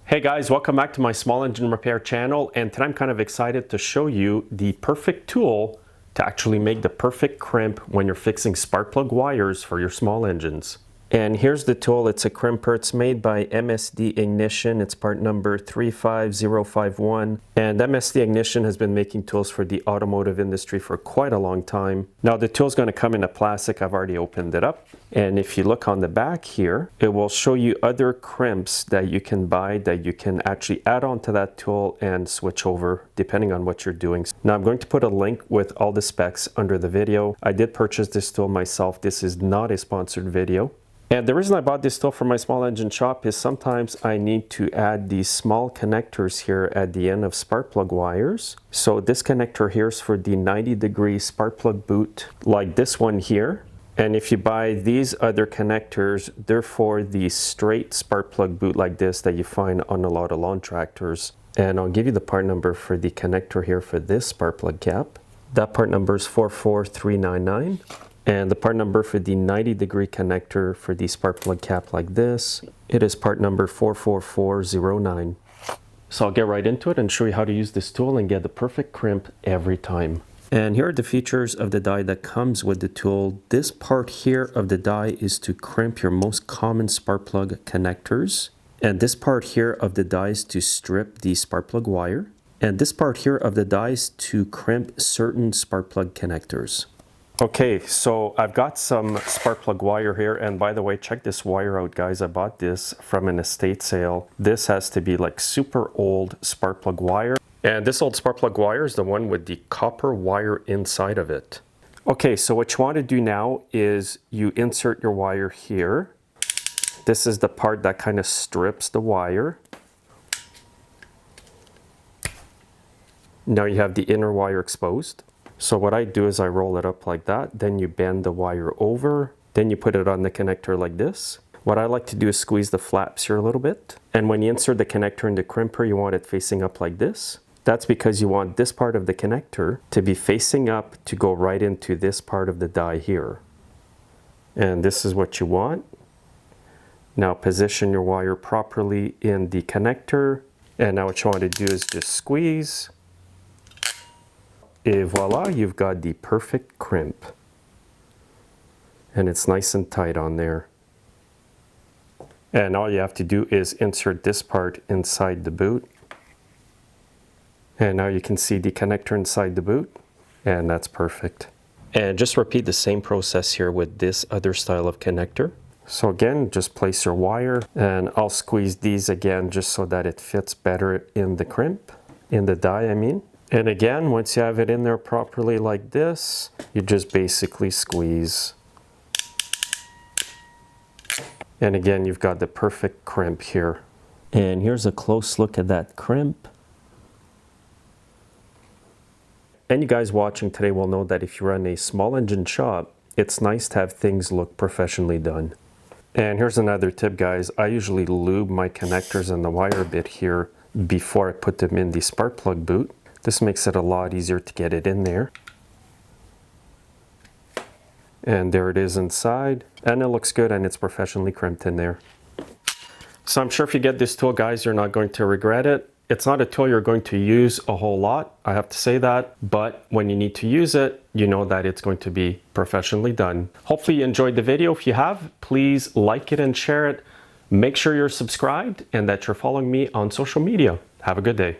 Hey guys, welcome back to my small engine repair channel, and today I'm kind of excited to show you the perfect tool to actually make the perfect crimp when you're fixing spark plug wires for your small engines. And here's the tool. It's a crimper. It's made by MSD Ignition. It's part number 35051. And MSD Ignition has been making tools for the automotive industry for quite a long time. Now the tool's going to come in a plastic. I've already opened it up. And if you look on the back here, it will show you other crimps that you can buy that you can actually add on to that tool and switch over depending on what you're doing. Now I'm going to put a link with all the specs under the video. I did purchase this tool myself. This is not a sponsored video. And the reason I bought this tool for my small engine shop is sometimes I need to add these small connectors here at the end of spark plug wires. So this connector here is for the 90-degree spark plug boot, like this one here. And if you buy these other connectors, they're for the straight spark plug boot like this that you find on a lot of lawn tractors. And I'll give you the part number for the connector here for this spark plug cap. That part number is 44399. And the part number for the 90-degree connector for the spark plug cap like this, it is part number 44409. So I'll get right into it and show you how to use this tool and get the perfect crimp every time. And here are the features of the die that comes with the tool. This part here of the die is to crimp your most common spark plug connectors. And this part here of the die is to strip the spark plug wire. And this part here of the die is to crimp certain spark plug connectors. Okay, so I've got some spark plug wire here, and by the way, check this wire out, guys. I bought this from an estate sale. This has to be like super old spark plug wire. And this old spark plug wire is the one with the copper wire inside of it. Okay, so what you want to do now is you insert your wire here. This is the part that kind of strips the wire. Now you have the inner wire exposed. So what I do is I roll it up like that, then you bend the wire over, then you put it on the connector like this. What I like to do is squeeze the flaps here a little bit. And when you insert the connector in the crimper, you want it facing up like this. That's because you want this part of the connector to be facing up to go right into this part of the die here. And this is what you want. Now position your wire properly in the connector. And now what you want to do is just squeeze. Et voila, you've got the perfect crimp. And it's nice and tight on there. And all you have to do is insert this part inside the boot. And now you can see the connector inside the boot. And that's perfect. And just repeat the same process here with this other style of connector. So again, just place your wire, and I'll squeeze these again just so that it fits better in the crimp, in the die I mean. And again, once you have it in there properly like this, you just basically squeeze. And again, you've got the perfect crimp here. And here's a close look at that crimp. And you guys watching today will know that if you run a small engine shop, it's nice to have things look professionally done. And here's another tip, guys. I usually lube my connectors and the wire bit here before I put them in the spark plug boot. This makes it a lot easier to get it in there. And there it is inside. And it looks good and it's professionally crimped in there. So I'm sure if you get this tool, guys, you're not going to regret it. It's not a tool you're going to use a whole lot, I have to say that. But when you need to use it, you know that it's going to be professionally done. Hopefully you enjoyed the video. If you have, please like it and share it. Make sure you're subscribed and that you're following me on social media. Have a good day.